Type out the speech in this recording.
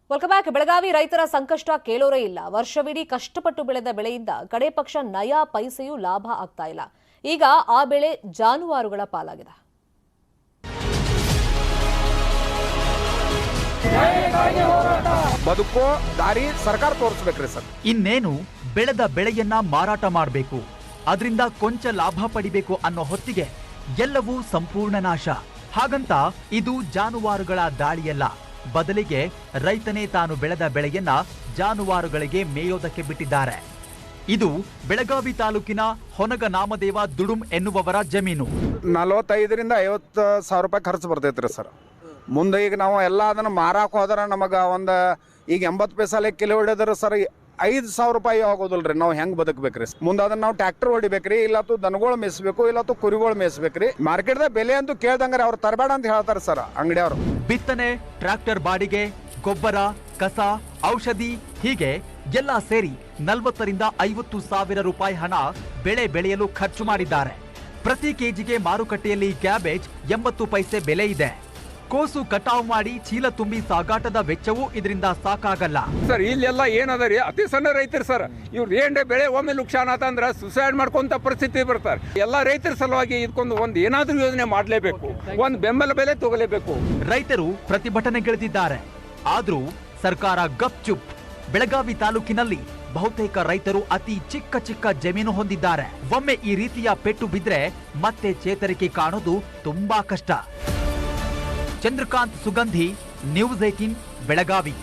Welcome back. Belagavi ರೈತರ ಸಂಕಷ್ಟ ಕೇಳೋರೇ ಇಲ್ಲ. ವರ್ಷವಿಡೀ ಕಷ್ಟಪಟ್ಟು ಬೆಳೆದ ಬೆಳೆಯಿಂದ ಕಡೆ ಪಕ್ಷ ನಯಾ ಪೈಸೆಯೂ ಲಾಭ ಆಗ್ತಾ ಇಲ್ಲ. ಈಗ ಆ ಬೆಳೆ ಜಾನುವಾರುಗಳ ಪಾಲಾಗಿದೆ. ಬದುಕೋ ದಾರಿ ಸರ್ಕಾರ ತೋರಿಸಬೇಕ್ರಿ ಸರ್. ಇನ್ನೇನು ಬೆಳೆದ ಬೆಳೆಯನ್ನ ಮಾರಾಟ ಮಾಡಬೇಕು, ಅದರಿಂದ ಕೊಂಚ ಲಾಭ ಪಡಿಬೇಕು ಅನ್ನೋ ಹೊತ್ತಿಗೆ ಎಲ್ಲವೂ ಸಂಪೂರ್ಣ ನಾಶ. ಹಾಗಂತ ಇದು ಜಾನುವಾರುಗಳ ದಾಳಿಯಲ್ಲ, ಬದಲಿಗೆ ರೈತನೇ ತಾನು ಬೆಳೆದ ಬೆಳೆಯನ್ನ ಜಾನುವಾರುಗಳಿಗೆ ಮೇಯೋದಕ್ಕೆ ಬಿಟ್ಟಿದ್ದಾರೆ. ಇದು ಬೆಳಗಾವಿ ತಾಲೂಕಿನ ಹೊನಗನಾಮದೇವ ದುಡುಂ ಎನ್ನುವವರ ಜಮೀನು. 45 ರಿಂದ 50 ಸಾವಿರ ರೂಪಾಯಿ ಖರ್ಚು ಬರ್ತೈತ್ರಿ ಸರ್. ಮುಂದೆ ಈಗ ನಾವು ಎಲ್ಲ ಅದನ್ನ ಮಾರಾಕ್ ಹೋದ್ರ ನಮಗ ಈಗ 80 ಪೈಸೆ ಕಿಲೋ ಹೊಡೆದ್ರ ಸರ್ 5,000 ರೂಪಾಯಿ ಆಗೋದಿಲ್ರಿ. ನಾವು ಹೆಂಗ್ ಬದುಕಬೇಕ್ರಿ? ಮುಂದೆ ಅದನ್ನ ನಾವು ಟ್ರ್ಯಾಕ್ಟರ್ ಹೊಡಿಬೇಕ್ರಿ, ಇಲ್ಲತ್ತು ದನಗಳು ಮೇಯಿಸ್ಬೇಕು, ಇಲ್ಲತ್ತು ಕುರಿಗಳು ಮೇಯಿಸ್ಬೇಕ್ರಿ. ಮಾರ್ಕೆಟ್ದಾಗ ಬೆಲೆ ಅಂತೂ ಕೇಳ್ದಂಗ್ರೆ ಅವ್ರು ತರಬೇಡ ಅಂತ ಹೇಳ್ತಾರೆ ಸರ್ ಅಂಗಡಿಯವರು. ಬಿತ್ತನೆ, ಟ್ರ್ಯಾಕ್ಟರ್ ಬಾಡಿಗೆ, ಗೊಬ್ಬರ, ಕಸ, ಔಷಧಿ ಹೀಗೆ ಎಲ್ಲ ಸೇರಿ 40 ರಿಂದ 50 ಸಾವಿರ ರೂಪಾಯಿ ಹಣ ಬೆಳೆ ಬೆಳೆಯಲು ಖರ್ಚು ಮಾಡಿದ್ದಾರೆ. ಪ್ರತಿ ಕೆಜಿಗೆ ಮಾರುಕಟ್ಟೆಯಲ್ಲಿ ಕ್ಯಾಬೇಜ್ 80 ಪೈಸೆ ಬೆಲೆ ಇದೆ. ಕೋಸು ಕಟಾವು ಮಾಡಿ ಚೀಲ ತುಂಬಿ ಸಾಗಾಟದ ವೆಚ್ಚವೂ ಇದರಿಂದ ಸಾಕಾಗಲ್ಲ ಸರ್. ಇಲ್ಲೆಲ್ಲ ಏನದ ರೀ, ಅತಿ ಸಣ್ಣ ರೈತರು ಸರ್. ಇವ್ರು ಏನ್ರೆ ಬೆಳೆ ಒಮ್ಮೆ ನುಕ್ಸಾನ್ ಆತಂದ್ರ ಸುಸೈಡ್ ಮಾಡ್ಕೊಂತ ಪರಿಸ್ಥಿತಿ ಬರ್ತಾರೆ. ಎಲ್ಲ ರೈತರ ಸಲುವಾಗಿ ಇದಕ್ಕೊಂದು ಏನಾದ್ರೂ ಯೋಜನೆ ಮಾಡಲೇಬೇಕು, ಒಂದು ಬೆಂಬಲ ಬೆಲೆ ತಗೋಲೇಬೇಕು. ರೈತರು ಪ್ರತಿಭಟನೆಗಿಳಿದಿದ್ದಾರೆ. ಆದ್ರೂ ಸರ್ಕಾರ ಗಪ್ಚುಪ್. ಬೆಳಗಾವಿ ತಾಲೂಕಿನಲ್ಲಿ ಬಹುತೇಕ ರೈತರು ಅತಿ ಚಿಕ್ಕ ಚಿಕ್ಕ ಜಮೀನು ಹೊಂದಿದ್ದಾರೆ. ಒಮ್ಮೆ ಈ ರೀತಿಯ ಪೆಟ್ಟು ಬಿದ್ರೆ ಮತ್ತೆ ಚೇತರಿಕೆ ಕಾಣೋದು ತುಂಬಾ ಕಷ್ಟ. ಚಂದ್ರಕಾಂತ್ ಸುಗಂಧಿ, ನ್ಯೂಸ್ 18, ಬೆಳಗಾವಿ.